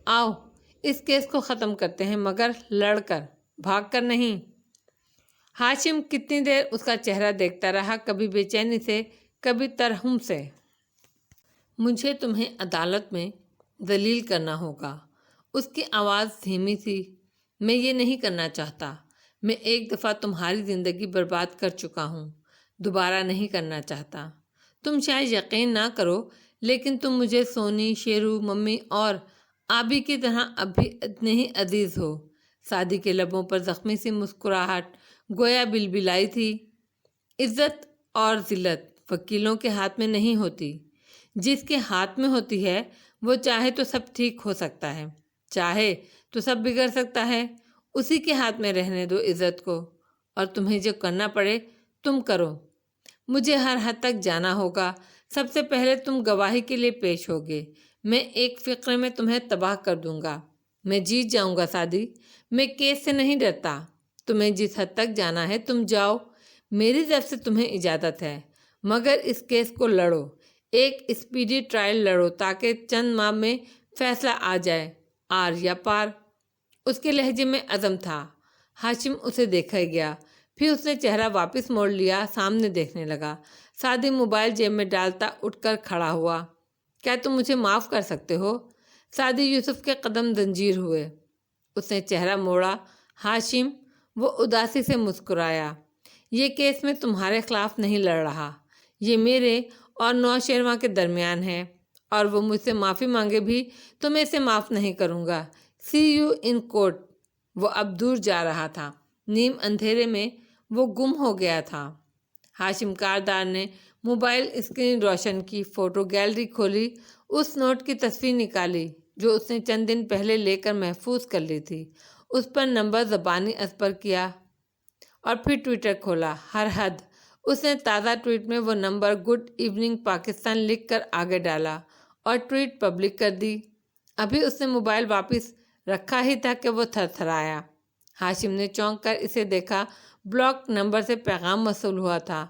آؤ اس کیس کو ختم کرتے ہیں، مگر لڑ کر، بھاگ کر نہیں۔ ہاشم کتنی دیر اس کا چہرہ دیکھتا رہا، کبھی بے چینی سے، کبھی ترحم سے۔ مجھے تمہیں عدالت میں ذلیل کرنا ہوگا۔ اس کی آواز دھیمی تھی۔ میں یہ نہیں کرنا چاہتا۔ میں ایک دفعہ تمہاری زندگی برباد کر چکا ہوں، دوبارہ نہیں کرنا چاہتا۔ تم شاید یقین نہ کرو لیکن تم مجھے سونی، شیرو، ممی اور آبی کی طرح اب بھی اتنے ہی عزیز ہو۔ سعدی کے لبوں پر زخمی سی مسکراہٹ گویا بلبلائی تھی۔ عزت اور ذلت وکیلوں کے ہاتھ میں نہیں ہوتی، جس کے ہاتھ میں ہوتی ہے وہ چاہے تو سب ٹھیک ہو سکتا ہے، چاہے تو سب بگڑ سکتا ہے۔ اسی کے ہاتھ میں رہنے دو عزت کو، اور تمہیں جو کرنا پڑے تم کرو۔ مجھے ہر حد تک جانا ہوگا۔ سب سے پہلے تم گواہی کے لیے پیش ہوگے۔ میں ایک فقرے میں تمہیں تباہ کر دوں گا۔ میں جیت جاؤں گا سعدی، میں کیس سے نہیں ڈرتا۔ تمہیں جس حد تک جانا ہے تم جاؤ، میری طرف سے تمہیں اجازت ہے، مگر اس کیس کو لڑو، ایک اسپیڈی ٹرائل لڑو تاکہ چند ماہ میں فیصلہ آ جائے، آر یا پار۔ اس کے لہجے میں عزم تھا۔ ہاشم اسے دیکھے گیا، پھر اس نے چہرہ واپس موڑ لیا، سامنے دیکھنے لگا۔ سعدی موبائل جیب میں ڈالتا اٹھ کر کھڑا ہوا۔ کیا تم مجھے معاف کر سکتے ہو؟ سعدی یوسف کے قدم زنجیر ہوئے۔ اس نے چہرہ موڑا۔ ہاشم، وہ اداسی سے مسکرایا۔ یہ کیس میں تمہارے خلاف نہیں لڑ رہا، یہ میرے اور نوشیروان کے درمیان ہے، اور وہ مجھ سے معافی مانگے بھی تو میں اسے معاف نہیں کروں گا۔ سی یو ان کورٹ۔ وہ اب دور جا رہا تھا، نیم اندھیرے میں وہ گم ہو گیا تھا۔ ہاشم کاردار نے موبائل اسکرین روشن کی، فوٹو گیلری کھولی، اس نوٹ کی تصویر نکالی جو اس نے چند دن پہلے لے کر محفوظ کر لی تھی۔ اس پر نمبر زبانی ازبر کیا اور پھر ٹویٹر کھولا۔ ہر حد اس نے تازہ ٹویٹ میں وہ نمبر گڈ ایوننگ پاکستان لکھ کر آگے ڈالا اور ٹویٹ پبلک کر دی۔ ابھی اس نے موبائل واپس رکھا ہی تھا کہ وہ تھر تھرایا۔ ہاشم نے چونک کر اسے دیکھا۔ بلاک نمبر سے پیغام موصول ہوا تھا۔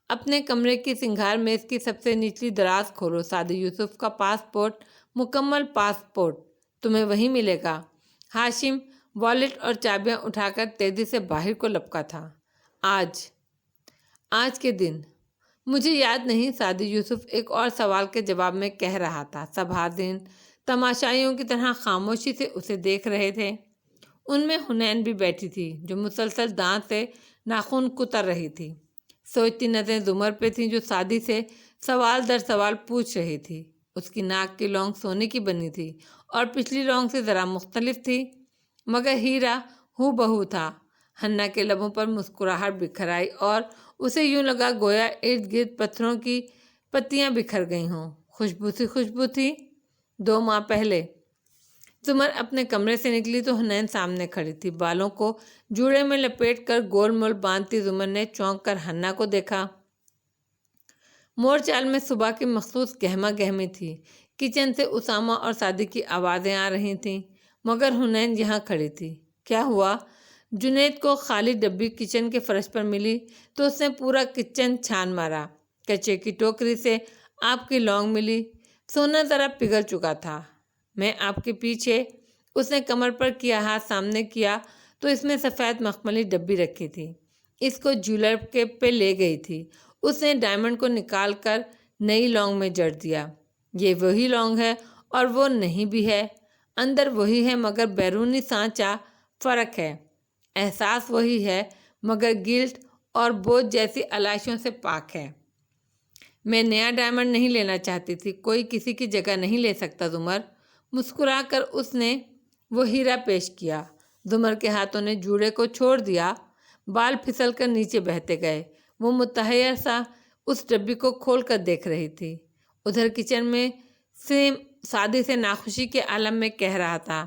اپنے کمرے کی سنگھار میز کی سب سے نچلی دراز کھولو، سعدی یوسف کا پاسپورٹ، مکمل پاسپورٹ تمہیں وہیں ملے گا۔ ہاشم والیٹ اور چابیاں اٹھا کر تیزی سے باہر کو لپکا تھا۔ آج کے دن مجھے یاد نہیں، سعدی یوسف ایک اور سوال کے جواب میں کہہ رہا تھا۔ سب حاضرین تماشائیوں کی طرح خاموشی سے اسے دیکھ رہے تھے۔ ان میں حنین بھی بیٹھی تھی جو مسلسل دانت سے ناخن کتر رہی تھی۔ سوچتی نظریں زمر پہ تھیں جو سعدی سے سوال در سوال پوچھ رہی تھی۔ اس کی ناک کی لونگ سونے کی بنی تھی اور پچھلی لونگ سے ذرا مختلف تھی، مگر ہیرا ہو بہو تھا۔ ہنا کے لبوں پر مسکراہٹ بکھر آئی اور اسے یوں لگا گویا ارد گرد پتھروں کی پتیاں بکھر گئی ہوں۔ خوشبو تھی۔ 2 ماہ پہلے زمر اپنے کمرے سے نکلی تو حنین سامنے کھڑی تھی۔ بالوں کو جوڑے میں لپیٹ کر گول مول باندھتی زمر نے چونک کر ہنا کو دیکھا۔ مور چال میں صبح کی مخصوص گہما گہمی تھی۔ کچن سے اسامہ اور سعدی کی آوازیں آ رہی تھیں، مگر حنین یہاں کھڑی تھی۔ کیا ہوا؟ جنید کو خالی ڈبی کچن کے فرش پر ملی تو اس نے پورا کچن چھان مارا۔ کچے کی ٹوکری سے آپ کی لونگ ملی، سونا ذرا پگھل چکا تھا۔ میں آپ کے پیچھے۔ اس نے کمر پر کیا ہاتھ سامنے کیا تو اس میں سفید مخملی ڈبی رکھی تھی، اس کو جیولر کے پہ لے گئی تھی۔ اس نے ڈائمنڈ کو نکال کر نئی لونگ میں جڑ دیا۔ یہ وہی لونگ ہے اور وہ نہیں بھی ہے، اندر وہی ہے مگر بیرونی سانچہ فرق ہے، احساس وہی ہے مگر گلٹ اور بوجھ جیسی علائشوں سے پاک ہے۔ میں نیا ڈائمنڈ نہیں لینا چاہتی تھی، کوئی کسی کی جگہ نہیں لے سکتا زمر۔ مسکرا کر اس نے وہ ہیرا پیش کیا۔ زمر کے ہاتھوں نے جوڑے کو چھوڑ دیا، بال پھسل کر نیچے بہتے گئے۔ وہ متحیر سا اس ڈبی کو کھول کر دیکھ رہی تھی۔ ادھر کچن میں سادی سے ناخوشی کے عالم میں کہہ رہا تھا،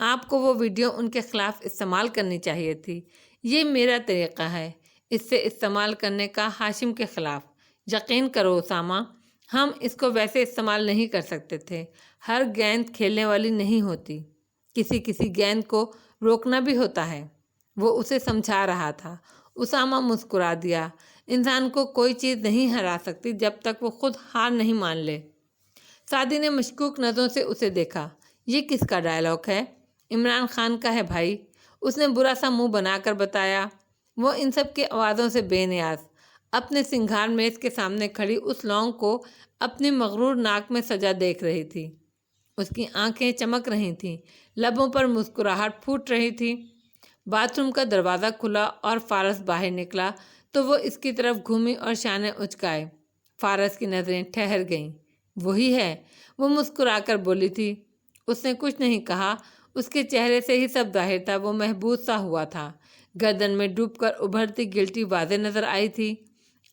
آپ کو وہ ویڈیو ان کے خلاف استعمال کرنی چاہیے تھی۔ یہ میرا طریقہ ہے اس سے استعمال کرنے کا ہاشم کے خلاف۔ یقین کرو اسامہ، ہم اس کو ویسے استعمال نہیں کر سکتے تھے۔ ہر گیند کھیلنے والی نہیں ہوتی، کسی گیند کو روکنا بھی ہوتا ہے۔ وہ اسے سمجھا رہا تھا۔ اسامہ مسکرا دیا۔ انسان کو کوئی چیز نہیں ہرا سکتی جب تک وہ خود ہار نہیں مان لے۔ سعدی نے مشکوک نظروں سے اسے دیکھا۔ یہ کس کا ڈائلاگ ہے؟ عمران خان کا ہے بھائی، اس نے برا سا منہ بنا کر بتایا۔ وہ ان سب کی آوازوں سے بے نیاز اپنے سنگھار میز کے سامنے کھڑی اس لونگ کو اپنی مغرور ناک میں سجا دیکھ رہی تھی۔ اس کی آنکھیں چمک رہی تھیں، لبوں پر مسکراہٹ پھوٹ رہی تھی۔ باتھ روم کا دروازہ کھلا اور فارس باہر نکلا تو وہ اس کی طرف گھومی اور شانے اچکائے۔ فارس کی نظریں ٹھہر گئیں۔ وہی ہے، وہ مسکرا کر بولی تھی۔ اس نے کچھ نہیں کہا، اس کے چہرے سے ہی سب ظاہر تھا۔ وہ محبوس سا ہوا تھا، گردن میں ڈوب کر ابھرتی گلٹی واضح نظر آئی تھی۔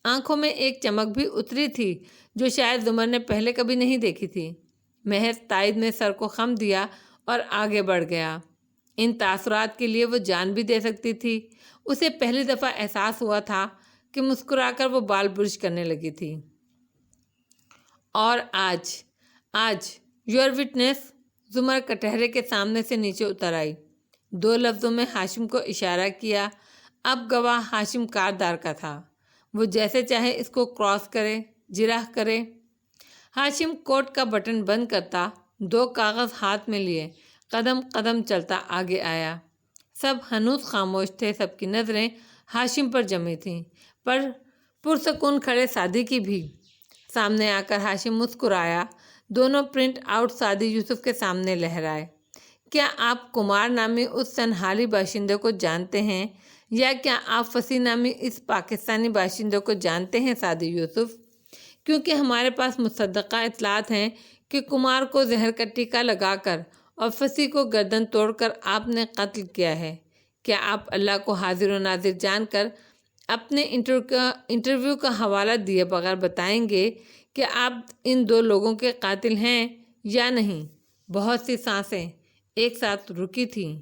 آنکھوں میں ایک چمک بھی اتری تھی جو شاید زمر نے پہلے کبھی نہیں دیکھی تھی۔ محض تائید میں سر کو خم دیا اور آگے بڑھ گیا۔ ان تاثرات کے لیے وہ جان بھی دے سکتی تھی۔ اسے پہلی دفعہ احساس ہوا تھا کہ مسکرا کر وہ بال برش کرنے لگی تھی۔ اور آج یور وٹنس، زمر کٹہرے کے سامنے سے نیچے اتر آئی۔ 2 لفظوں میں ہاشم کو اشارہ کیا۔ اب گواہ ہاشم کاردار کا تھا، وہ جیسے چاہے اس کو کراس کرے، جرح کرے۔ ہاشم کوٹ کا بٹن بند کرتا، 2 کاغذ ہاتھ میں لیے قدم قدم چلتا آگے آیا۔ سب ہنوز خاموش تھے، سب کی نظریں ہاشم پر جمی تھیں، پر پرسکون کھڑے سعدی کی بھی۔ سامنے آ کر ہاشم مسکرایا۔ دونوں پرنٹ آؤٹ سعدی یوسف کے سامنے لہرائے۔ کیا آپ کمار نامی اس سنہالی باشندے کو جانتے ہیں، یا کیا آپ فصیح نامی اس پاکستانی باشندے کو جانتے ہیں سعدی یوسف؟ کیونکہ ہمارے پاس مصدقہ اطلاعات ہیں کہ کمار کو زہر کا ٹیکہ لگا کر اور فصیح کو گردن توڑ کر آپ نے قتل کیا ہے۔ کیا آپ اللہ کو حاضر و ناظر جان کر اپنے انٹرویو کا حوالہ دیے بغیر بتائیں گے کہ آپ ان 2 لوگوں کے قاتل ہیں یا نہیں؟ بہت سی سانسیں ایک ساتھ رکی تھیں۔